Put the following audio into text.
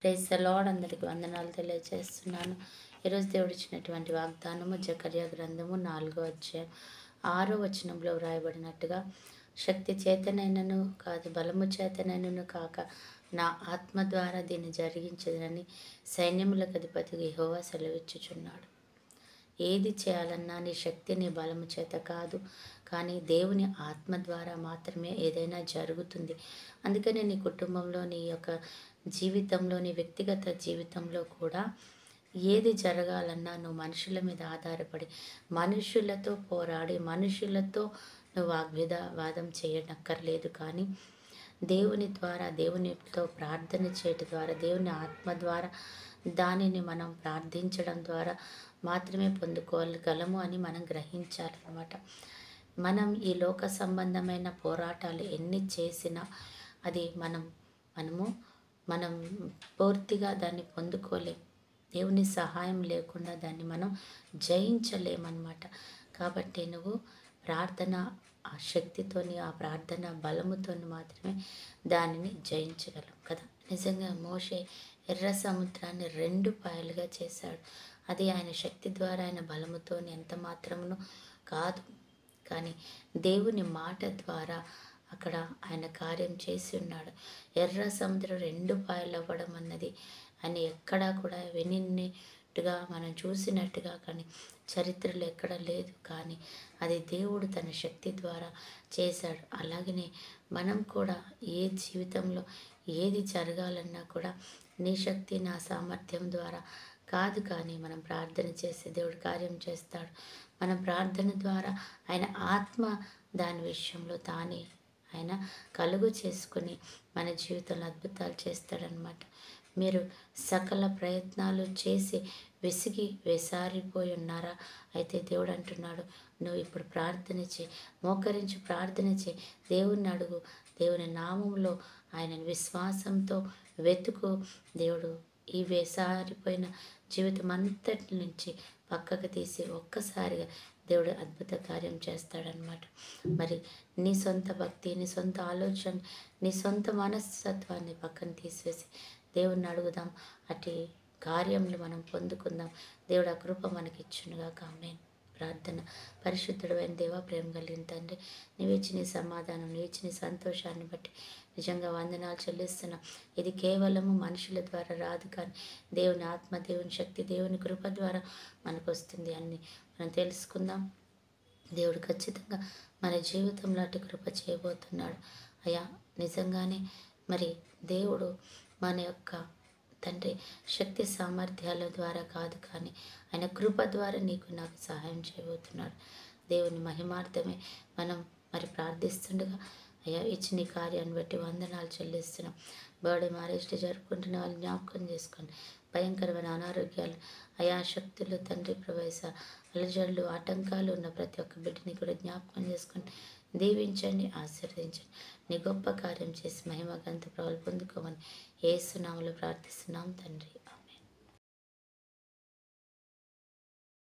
Praise the lord. అందరికి వందనాలు తెలియజేస్తున్నాను. ఈరోజు దేవుడు ఇచ్చినటువంటి వాగ్దానము జకర్యా గ్రంథము 4వ అధ్యాయం 6వ వచనంలో వ్రాయబడినట్టుగా, శక్తి చేతనైనను కాదు, బలము చేతనైనను కాక నా ఆత్మ ద్వారా దీన్ని జరిగించదని సైన్యములకు అధిపతి యెహోవా సెలవిచ్చుచున్నాడు. ఏది చేయాలన్నా నీ శక్తి నీ బలము చేత కాదు, కానీ దేవుని ఆత్మ ద్వారా మాత్రమే ఏదైనా జరుగుతుంది. అందుకని నీ కుటుంబంలో, నీ యొక్క జీవితంలో, నీ వ్యక్తిగత జీవితంలో కూడా ఏది జరగాలన్నా నువ్వు మనుషుల మీద ఆధారపడి, మనుషులతో పోరాడి, మనుషులతో నువ్వు వాదం చేయనక్కర్లేదు. కానీ దేవుని ద్వారా, దేవునితో ప్రార్థన చేయటం ద్వారా, దేవుని ఆత్మ ద్వారా దానిని మనం ప్రార్థించడం ద్వారా మాత్రమే పొందుకోగలము అని మనం గ్రహించాలన్నమాట. మనం ఈ లోక సంబంధమైన పోరాటాలు ఎన్ని చేసినా అది మనం పూర్తిగా దాన్ని పొందుకోలేం. దేవుని సహాయం లేకుండా దాన్ని మనం జయించలేమన్నమాట. కాబట్టి నువ్వు ప్రార్థన ఆ శక్తితోని, ఆ ప్రార్థన బలముతోని మాత్రమే దానిని జయించగలం కదా. నిజంగా మోషే ఎర్ర సముద్రాన్ని 2 పాయలుగా చేశాడు. అది ఆయన శక్తి ద్వారా, ఆయన బలముతోని ఎంత మాత్రమును కాదు, కానీ దేవుని మాట ద్వారా అక్కడ ఆయన కార్యం చేసి ఉన్నాడు. ఎర్ర సముద్రం 2 పాయలు అవ్వడం అన్నది అని ఎక్కడా కూడా వినినట్టుగా, మనం చూసినట్టుగా కానీ చరిత్రలో ఎక్కడ లేదు. కానీ అది దేవుడు తన శక్తి ద్వారా చేశాడు. అలాగనే మనం కూడా ఏ జీవితంలో ఏది జరగాలన్నా కూడా నీ శక్తి, నా సామర్థ్యం ద్వారా కాదు, కానీ మనం ప్రార్థన చేస్తే దేవుడు కార్యం చేస్తాడు. మన ప్రార్థన ద్వారా ఆయన ఆత్మ దాని విషయంలో తానే ఆయన కలుగు చేసుకుని మన జీవితంలో అద్భుతాలు చేస్తాడనమాట. మీరు సకల ప్రయత్నాలు చేసి విసిగి వేసారిపోయి ఉన్నారా? అయితే దేవుడు అంటున్నాడు, నువ్వు ఇప్పుడు ప్రార్థన చేయి, మోకరించి ప్రార్థన చేయి, దేవుణ్ణి అడుగు, దేవుని నామంలో ఆయనను విశ్వాసంతో వెతుకు. దేవుడు ఈ వేసారిపోయిన జీవితం అంతటి నుంచి పక్కకు తీసి ఒక్కసారిగా దేవుడు అద్భుత కార్యం చేస్తాడనమాట. మరి నీ సొంత భక్తి, నీ సొంత ఆలోచన, నీ సొంత మనస్తత్వాన్ని పక్కన తీసివేసి దేవుణ్ణి అడుగుదాం. అటు కార్యములు మనం పొందుకుందాం. దేవుడు ఆ కృప మనకి ఇచ్చునుగాక. ఆమేన్. ప్రార్థన. పరిశుద్ధుడు అయిన దేవా, ప్రేమ కలిగిన తండ్రి, నీవిచ్చిన సమాధానం, నీవిచ్చిన సంతోషాన్ని బట్టి నిజంగా వందనాలు చెల్లిస్తున్నాం. ఇది కేవలము మనుషుల ద్వారా రాదు, కానీ దేవుని ఆత్మ, దేవుని శక్తి, దేవుని కృప ద్వారా మనకు వస్తుంది అని మనం తెలుసుకుందాం. దేవుడు ఖచ్చితంగా మన జీవితంలో అటు కృప చేయబోతున్నాడు. అయ్యా, నిజంగానే మరి దేవుడు మన యొక్క తండ్రి శక్తి సామర్థ్యాల ద్వారా కాదు, కానీ ఆయన కృప ద్వారా నీకు నాకు సహాయం చేయబోతున్నాడు. దేవుని మహిమార్థమే మనం మరి ప్రార్థిస్తుండగా అయ్యా ఇచ్చిన కార్యాన్ని బట్టి వందనాలు చెల్లిస్తున్నాం. బర్త్డే, మ్యారేజ్ డే జరుపుకుంటున్న వాళ్ళు జ్ఞాపకం చేసుకోండి. భయంకరమైన అనారోగ్యాలు, అయా శక్తులు తండ్రి, ప్రవేశ అలజడులు, ఆటంకాలు ఉన్న ప్రతి ఒక్క బిడ్డని కూడా జ్ఞాపకం చేసుకొని దీవించండి, ఆశీర్వదించండి. నీ గొప్ప కార్యం చేసి మహిమ గంత ప్రభావాలు పొందుకోమని యేసు నామములో ప్రార్థిస్తున్నాం తండ్రి.